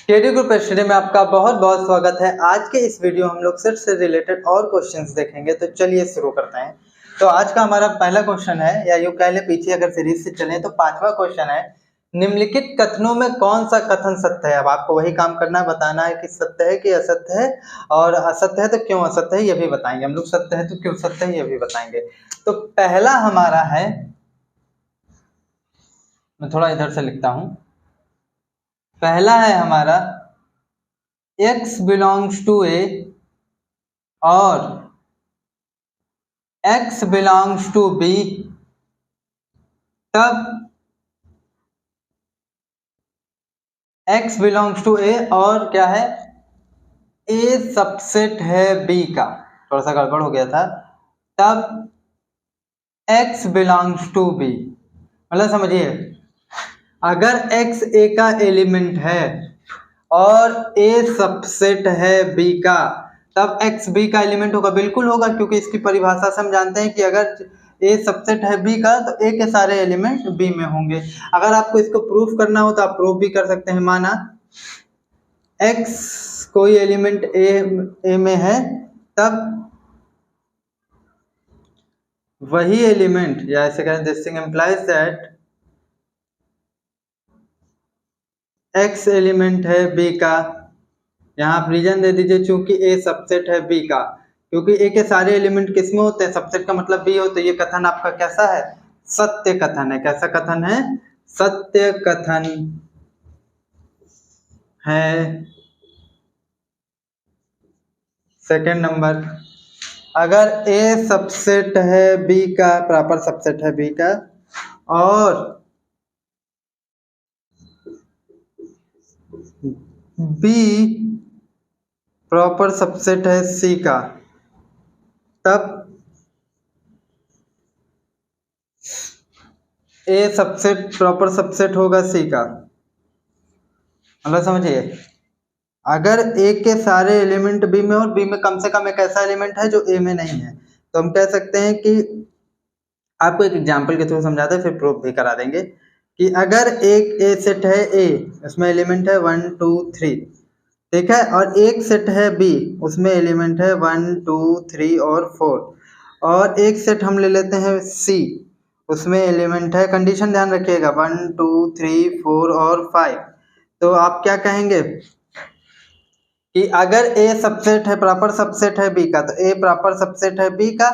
KD group study में आपका बहुत बहुत स्वागत है। आज के इस वीडियो हम लोग सेट से रिलेटेड और क्वेश्चंस देखेंगे, तो चलिए शुरू करते हैं। तो आज का हमारा पहला क्वेश्चन है, या यूं कह ले पीछे अगर सीरीज से चले तो पांचवा क्वेश्चन है, निम्नलिखित कथनों में कौन सा कथन सत्य है। अब आपको वही काम करना है, बताना है कि सत्य है कि असत्य है, और असत्य है तो क्यों असत्य है ये भी बताएंगे हम लोग, सत्य है तो क्यों सत्य है ये भी बताएंगे। तो पहला हमारा है, मैं थोड़ा इधर से लिखता हूं, पहला है हमारा x बिलोंग्स टू ए और x बिलोंग्स टू बी, तब x बिलोंग्स टू ए और क्या है, a सबसेट है b का, थोड़ा सा गड़बड़ हो गया था, तब x बिलोंग्स टू b। मतलब समझिए, अगर x a का एलिमेंट है और a सबसेट है b का, तब x b का एलिमेंट होगा, बिल्कुल होगा, क्योंकि इसकी परिभाषा से हम जानते हैं कि अगर a सबसेट है b का तो a के सारे एलिमेंट b में होंगे। अगर आपको इसको प्रूफ करना हो तो आप प्रूफ भी कर सकते हैं। माना x कोई एलिमेंट a में है, तब वही एलिमेंट, या ऐसे कहें, this thing implies that x element है b का। यहाँ आप रीजन दे दीजिए, चूंकि a सबसेट है b का, क्योंकि a के सारे एलिमेंट किसमें होते हैं, सबसेट का मतलब b हो, तो ये कथन आपका कैसा है, सत्य कथन है। कैसा कथन है, सत्य कथन है। सेकंड नंबर, अगर a सबसेट है b का, प्रॉपर सबसेट है b का, और b प्रॉपर सबसेट है c का, तब a सबसेट प्रॉपर सबसेट होगा c का। मतलब समझिए, अगर a के सारे एलिमेंट b में और b में कम से कम एक ऐसा एलिमेंट है जो a में नहीं है, तो हम कह सकते हैं कि, आपको एक एग्जांपल के थ्रू समझाते हैं, फिर प्रूफ भी करा देंगे, कि अगर एक a सेट है a, उसमें एलिमेंट है 1 2 3, ठीक है, और एक सेट है b, उसमें एलिमेंट है 1 2 3 और 4, और एक सेट हम ले लेते हैं c, उसमें एलिमेंट है, कंडीशन ध्यान रखिएगा, 1 2 3 4 और 5। तो आप क्या कहेंगे कि अगर a सबसेट है, प्रॉपर सबसेट है b का, तो a प्रॉपर सबसेट है b का,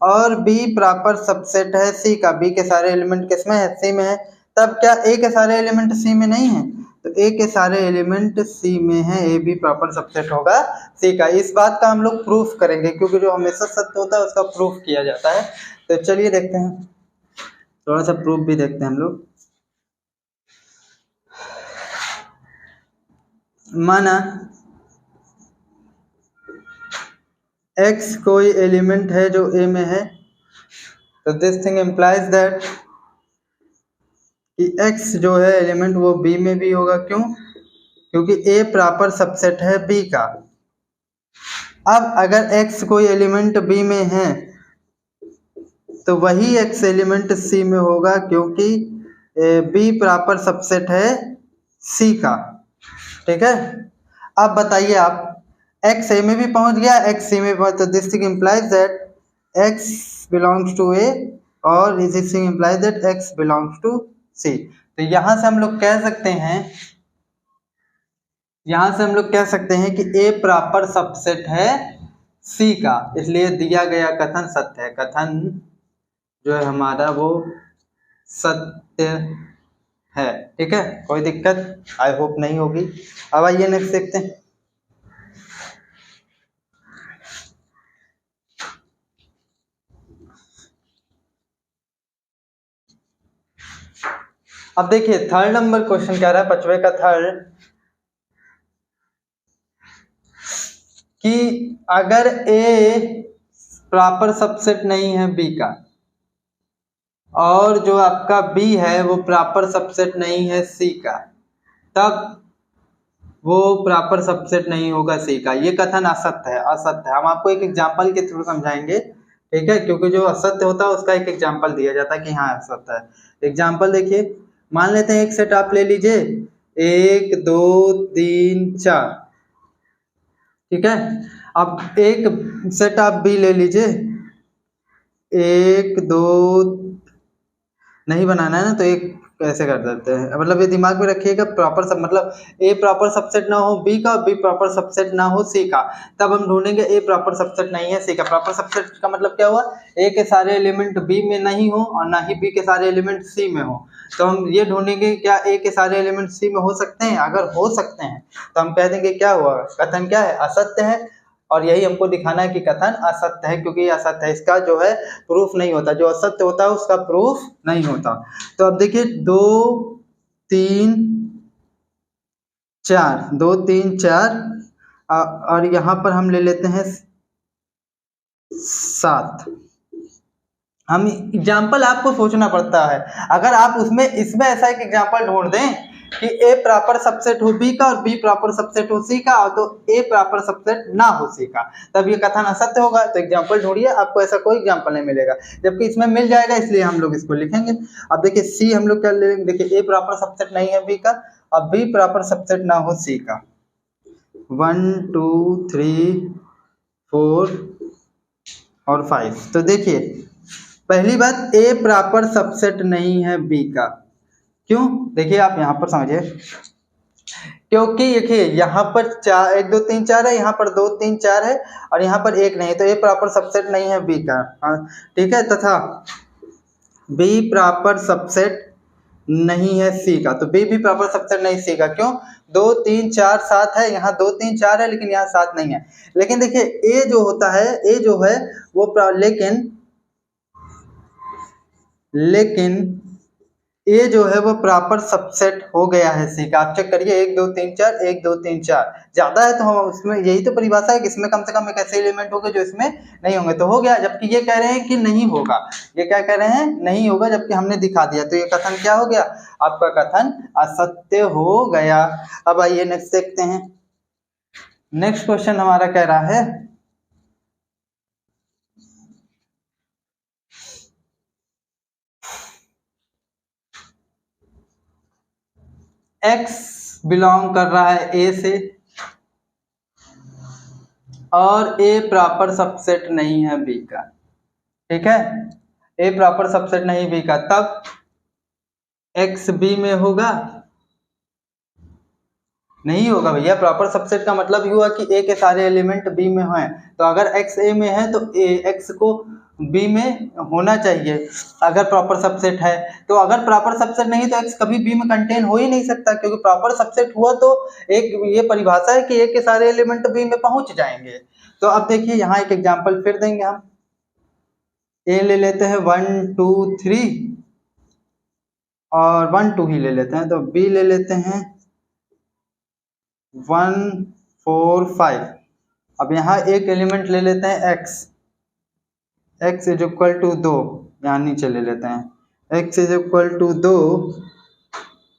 और b प्रॉपर सबसेट है c का। b के सारे एलिमेंट किसमें है, c में है, तब क्या a के सारे एलिमेंट c में नहीं है, तो a के सारे एलिमेंट c में है, a भी प्रॉपर सबसेट होगा c का। इस बात का हम लोग प्रूफ करेंगे, क्योंकि जो हमेशा सत्य होता है उसका प्रूफ किया जाता है। तो चलिए देखते हैं, थोड़ा सा प्रूफ भी देखते हैं हम लोग। माना x कोई एलिमेंट है जो a में है, तो दिस थिंग इम्प्लाइज दैट कि x जो है एलिमेंट वो b में भी होगा। क्यों? क्योंकि a प्रॉपर सबसेट है b का। अब अगर x कोई एलिमेंट b में है, तो वही x एलिमेंट c में होगा, क्योंकि b प्रॉपर सबसेट है c का। ठीक है, अब बताइए आप, x a में भी पहुंच गया, x c में पहुंच, तो this thing implies that x belongs to a, और this thing implies that x belongs to c। तो यहां से हम लोग कह सकते हैं, कि a प्रॉपर सबसेट है c का, इसलिए दिया गया कथन सत्य है। कथन जो है हमारा वो सत्य है। ठीक है, कोई दिक्कत आई होप नहीं होगी। अब आइए नेक्स्ट देखते हैं। अब देखिए थर्ड नंबर क्वेश्चन कह रहा है, पांचवे का थर्ड, कि अगर a प्रॉपर सबसेट नहीं है b का, और जो आपका b है वो प्रॉपर सबसेट नहीं है c का, तब वो प्रॉपर सबसेट नहीं होगा c का। ये कथन असत्य है। असत्य है, हम आपको एक एग्जांपल के थ्रू समझाएंगे। ठीक है, क्योंकि जो असत्य होता है उसका एक एग्जांपल दिया जाता है कि हाँ असत्य है। एग्जांपल देखिए, मान लेते हैं एक सेट आप ले लीजिए 1 2 3 4, ठीक है। अब एक सेट आप बी ले लीजिए, 1 2 नहीं बनाना है ना तो एक कैसे कर देते हैं, मतलब ये दिमाग में रखिएगा, प्रॉपर सब मतलब ए प्रॉपर सबसेट ना हो बी का, बी प्रॉपर सबसेट ना हो सी का, तब हम ढूंढेंगे ए प्रॉपर सबसेट नहीं है सी का। प्रॉपर सबसेट का मतलब क्या हुआ, ए के सारे एलिमेंट बी में नहीं हो और ना ही बी के सारे एलिमेंट सी में हो। तो हम ये ढूंढेंगे क्या ए के सारे एलिमेंट सी में हो सकते हैं, अगर हो सकते हैं तो हम कह देंगे क्या हुआ, कथन क्या है, असत्य है। और यही हमको दिखाना है कि कथन असत्य है, क्योंकि ये असत्य है, इसका जो है प्रूफ नहीं होता, जो असत्य होता है उसका प्रूफ नहीं होता। तो अब देखिए 2 3 4, 2 3 4 और यहाँ पर हम ले लेते हैं 7। हम एग्जाम्पल आपको सोचना पड़ता है, अगर आप उसमें इसमें ऐसा एक एग्जाम्पल ढूंढ दें कि ए प्रॉपर सबसेट हो बी का और बी प्रॉपर सबसेट हो सी का, तो ए प्रॉपर सबसेट ना हो सी का, तब ये कथन असत्य होगा। तो एग्जाम्पल ढूंढिए, आपको ऐसा कोई एग्जाम्पल नहीं मिलेगा, जबकि इसमें मिल जाएगा, इसलिए हम लोग इसको लिखेंगे। अब देखिए सी हम लोग क्या ले लेंगे, देखिए ए प्रॉपर सबसेट नहीं है बी का, अब बी प्रॉपर सबसेट ना हो सी का। 1 2 3 4 और 5। तो देखिए पहली बात, ए प्रॉपर सबसेट नहीं है बी का, क्यों, देखिए आप यहाँ पर समझिए, क्योंकि देखिए यहाँ पर 4 1 2 3 4 है, यहाँ पर 2 3 4 है और यहाँ पर 1 नहीं, तो ए प्रॉपर सबसेट नहीं है बी का, ठीक है। तथा बी प्रॉपर सबसेट नहीं है सी का, तो बी भी प्रॉपर सबसेट नहीं सी का, क्यों, 2 3 4 7 है, यहाँ 2 3 4 है लेकिन यहाँ 7 नहीं है। लेकिन देखिए ए जो होता है, ए जो है वो लेकिन ए जो है वो प्रॉपर सबसेट हो गया है सी का। आप चेक करिए 1 2 3 4 1 2 3 4 ज्यादा है, तो हम उसमें यही तो परिभाषा है कि इसमें कम से कम एक ऐसे एलिमेंट होंगे जो इसमें नहीं होंगे, तो हो गया। जबकि ये कह रहे हैं कि नहीं होगा, ये क्या कह रहे हैं, नहीं होगा, जबकि हमने दिखा दिया, तो ये कथन क्या हो गया, आपका कथन असत्य हो गया। अब आइए नेक्स्ट देखते हैं। नेक्स्ट क्वेश्चन हमारा कह रहा है x बिलोंग कर रहा है ए से और ए प्रॉपर सबसेट नहीं है बी का, ठीक है, ए प्रॉपर सबसेट नहीं बी का, तब x बी में होगा, नहीं होगा भैया। प्रॉपर सबसेट का मतलब हुआ कि ए के सारे एलिमेंट बी में हैं, तो अगर x ए में है तो x को बी में होना चाहिए अगर प्रॉपर सबसेट है। तो अगर प्रॉपर सबसेट नहीं तो x कभी बी में कंटेन हो ही नहीं सकता, क्योंकि प्रॉपर सबसेट हुआ तो एक ये परिभाषा है कि ए के सारे एलिमेंट बी में पहुंच जाएंगे। तो अब देखिए यहाँ एक एग्जाम्पल फिर देंगे हम, ए ले लेते हैं 1 2 3 और 1 2 ही ले लेते हैं, तो बी ले लेते हैं 1 4 5। अब यहाँ एक एलिमेंट ले लेते हैं x इज इक्वल टू 2, यहाँ नीचे ले लेते हैं x इज इक्वल टू 2,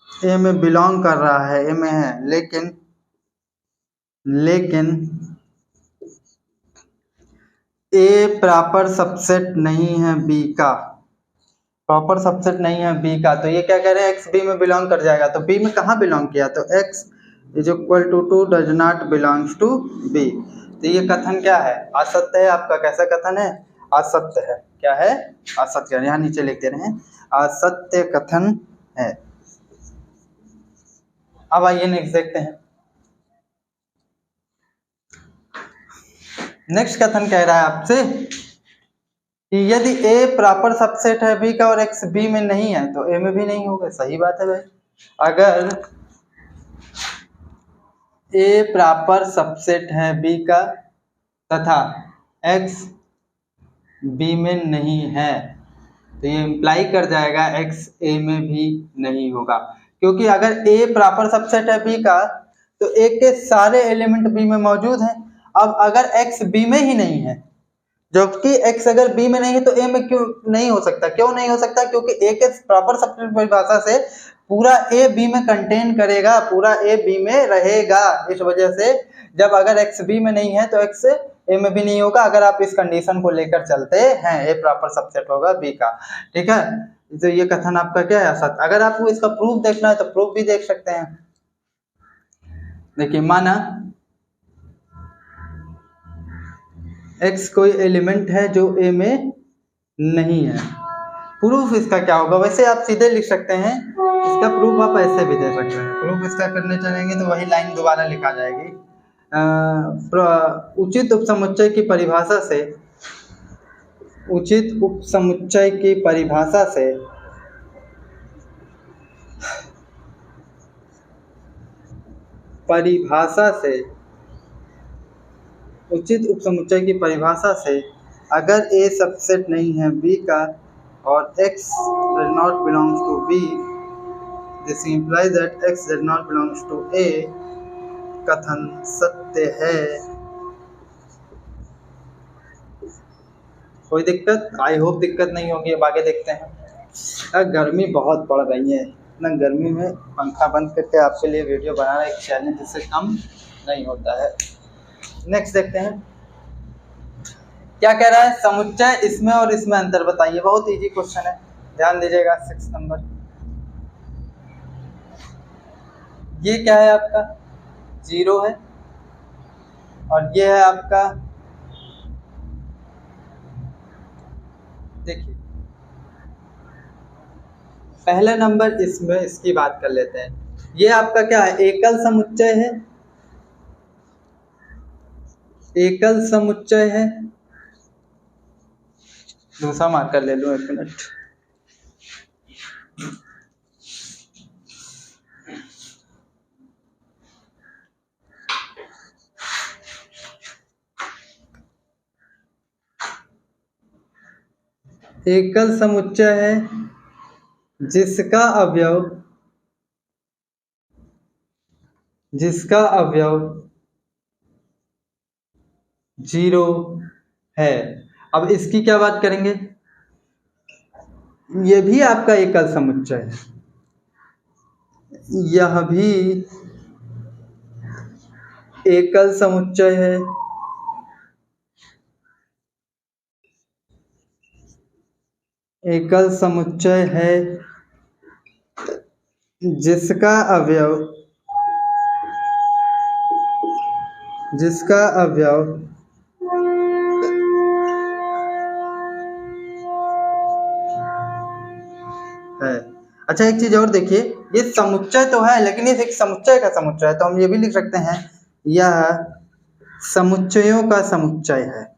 ए में बिलोंग कर रहा है, ए में है, लेकिन ए प्रॉपर सबसेट नहीं है बी का, प्रॉपर सबसेट नहीं है बी का। तो ये क्या कह रहे हैं, x बी में बिलोंग कर जाएगा, तो बी में कहाँ बिलोंग किया, तो x is equal to 2 does not belongs to B. तो ये कथन क्या है, असत्य है आपका। कैसा कथन है, असत्य है। क्या है, असत्य है, यहाँ नीचे लिख दे रहे हैं, असत्य कथन है। अब आइए नेक्स्ट देखते हैं। नेक्स्ट कथन कह रहा है आपसे कि यदि ए प्रॉपर सबसेट है बी का और x बी में नहीं है तो ए में भी नहीं होगा। सही बात है भाई, अगर ए प्रॉपर सबसेट है बी का तथा x बी में नहीं है तो ये इम्प्लाई कर जाएगा x ए में भी नहीं होगा, क्योंकि अगर a प्रॉपर सबसेट है b का तो a के सारे एलिमेंट b में मौजूद हैं। अब अगर x b में ही नहीं है, जबकि x अगर b में नहीं है तो a में क्यों नहीं हो सकता, क्यों नहीं हो सकता, क्योंकि a के प्रॉपर सबसेट परिभाषा से पूरा a b में कंटेन करेगा, पूरा a b में रहेगा। इस वजह से जब अगर x b में नहीं है तो x ए में भी नहीं होगा, अगर आप इस कंडीशन को लेकर चलते हैं, ए प्रॉपर सबसेट होगा बी का, ठीक है। तो ये कथन आपका क्या है, असत्य। अगर आपको इसका प्रूफ देखना है तो प्रूफ भी देख सकते हैं। देखिए माना x कोई एलिमेंट है जो A में नहीं है, प्रूफ इसका क्या होगा? वैसे आप सीधे लिख सकते हैं, इसका प्रूफ आप ऐसे भी दे सकते हैं। प्रूफ इसका करने चलेंगे तो वही लाइन दोबारा लिखा जाएगी। उचित उपसमुच्चय की परिभाषा से, उचित उपसमुच्चय की परिभाषा से उचित उपसमुच्चय की परिभाषा से अगर A सबसेट नहीं है B का और x does not belongs to B, this implies that x does not belongs to A कथन सत्य है। कोई दिक्कत? आई होप दिक्कत नहीं होगी। अब आगे देखते हैं। गर्मी बहुत पड़ रही है, इतना गर्मी में पंखा बंद करके आपके लिए वीडियो बनाना एक चैलेंज जिससे कम नहीं होता है। नेक्स्ट देखते हैं क्या कह रहा है। समुच्चय इसमें और इसमें अंतर बताइए। बहुत इजी क्वेश्चन है, ध्यान दीजिएगा। 6 नंबर, ये क्या है आपका 0 है और ये है आपका, देखिए पहला नंबर इसमें, इसकी बात कर लेते हैं। ये आपका क्या है, एकल समुच्चय है, एकल समुच्चय है। दूसरा मार्कर ले लूं, 1 मिनट। एकल समुच्चय है जिसका अवयव 0 है। अब इसकी क्या बात करेंगे, ये भी आपका एकल समुच्चय है, यह भी एकल समुच्चय है, एकल समुच्चय है जिसका अवयव है। अच्छा एक चीज और देखिए, ये समुच्चय तो है लेकिन ये एक समुच्चय का समुच्चय है, तो हम ये भी लिख सकते हैं यह समुच्चयों का समुच्चय है।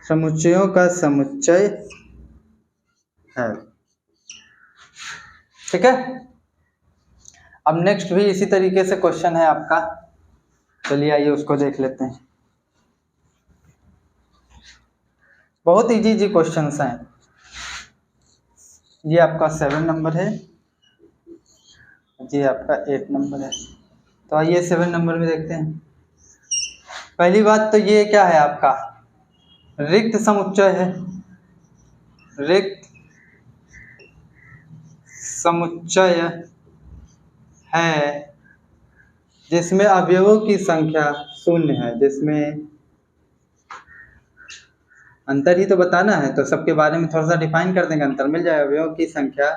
समुच्चयों का समुच्चय है, ठीक है। अब नेक्स्ट भी इसी तरीके से क्वेश्चन है आपका, चलिए आइए उसको देख लेते हैं। बहुत इजी क्वेश्चंस हैं। ये आपका 7 नंबर है, ये आपका 8 नंबर है। तो आइए 7 नंबर में देखते हैं। पहली बात तो ये क्या है आपका, रिक्त समुच्चय है, रिक्त समुच्चय है जिसमें अवयवों की संख्या 0 है, जिसमें अंतर ही तो बताना है, तो सबके बारे में थोड़ा सा डिफाइन कर देंगे, अंतर मिल जाए। अवयवों की संख्या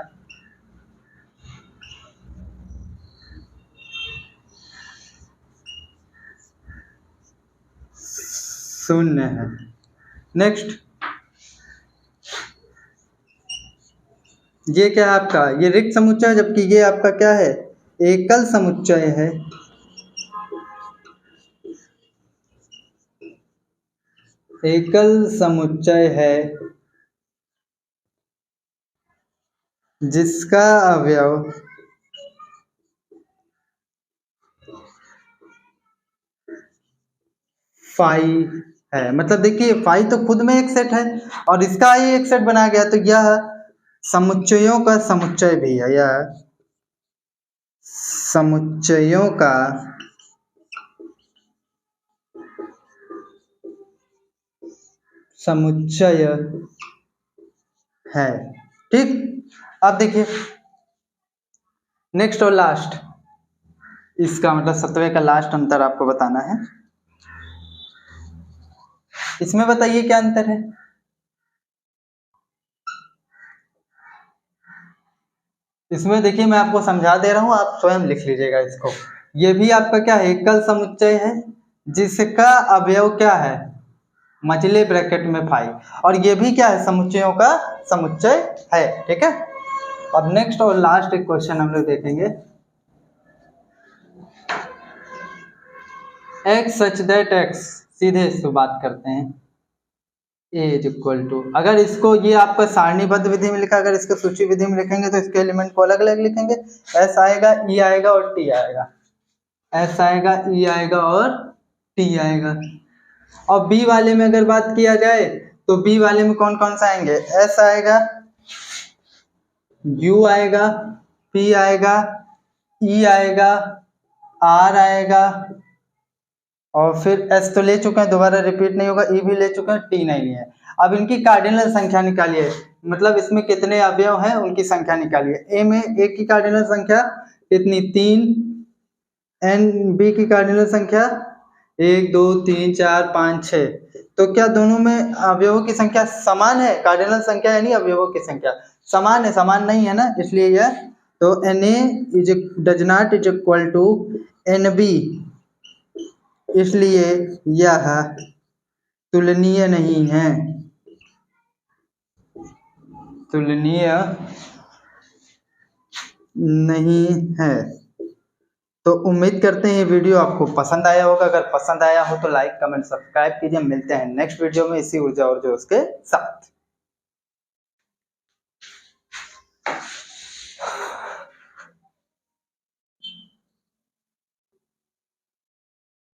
0 है। नेक्स्ट ये क्या है आपका, ये रिक्त समुच्चय, जबकि ये आपका क्या है, एकल समुच्चय है। एकल समुच्चय है जिसका अवयव फाई है। मतलब देखिए फाई तो खुद में एक सेट है और इसका ही एक सेट बनाया गया, तो यह समुच्चयों का समुच्चय भी है, यह समुच्चयों का समुच्चय है, ठीक। अब देखिए नेक्स्ट और लास्ट, इसका मतलब 7वें का लास्ट अंतर आपको बताना है। इसमें बताइए क्या अंतर है। इसमें देखिए मैं आपको समझा दे रहा हूँ, आप स्वयं लिख लीजिएगा इसको। ये भी आपका क्या है, एकल समुच्चय है जिसका अवयव क्या है, मझले ब्रैकेट में 5, और ये भी क्या है, समुच्चयों का समुच्चय है। ठीक है, अब नेक्स्ट और लास्ट एक क्वेश्चन हम लोग देखेंगे। एक्स सच दैट एक्स, सीधे इसको बात करते हैं, ए इज इक्वल टू, अगर इसको ये आपका सारणीबद्ध विधि में लिखा, अगर इसको सूची विधि में लिखेंगे तो इसके एलिमेंट को अलग अलग लिखेंगे। एस आएगा, ई आएगा और टी आएगा, एस आएगा, ई आएगा और टी आएगा। और बी वाले में अगर बात किया जाए तो बी वाले में कौन कौन सा आएंगे, एस आएगा, यू आएगा, पी आएगा, ई आएगा, आर आएगा, और फिर एस तो ले चुके हैं, दोबारा रिपीट नहीं होगा, ई भी ले चुके हैं, टी नहीं है। अब इनकी कार्डिनल संख्या निकालिए, मतलब इसमें कितने अवयव हैं उनकी संख्या निकालिए। ए में एक की कार्डिनल संख्या कितनी, 3, एन बी की कार्डिनल संख्या 1 2 3 4 5 6, तो क्या दोनों में अवयवों की संख्या समान है, कार्डिनल संख्या यानी अवयवों की संख्या समान है, समान नहीं है ना, इसलिए यह, तो n A is does not is equal to n B, इसलिए यह तुलनीय नहीं है, तुलनीय नहीं है। तो उम्मीद करते हैं ये वीडियो आपको पसंद आया होगा, अगर पसंद आया हो तो लाइक कमेंट सब्सक्राइब कीजिए। मिलते हैं नेक्स्ट वीडियो में इसी ऊर्जा और जोश के साथ।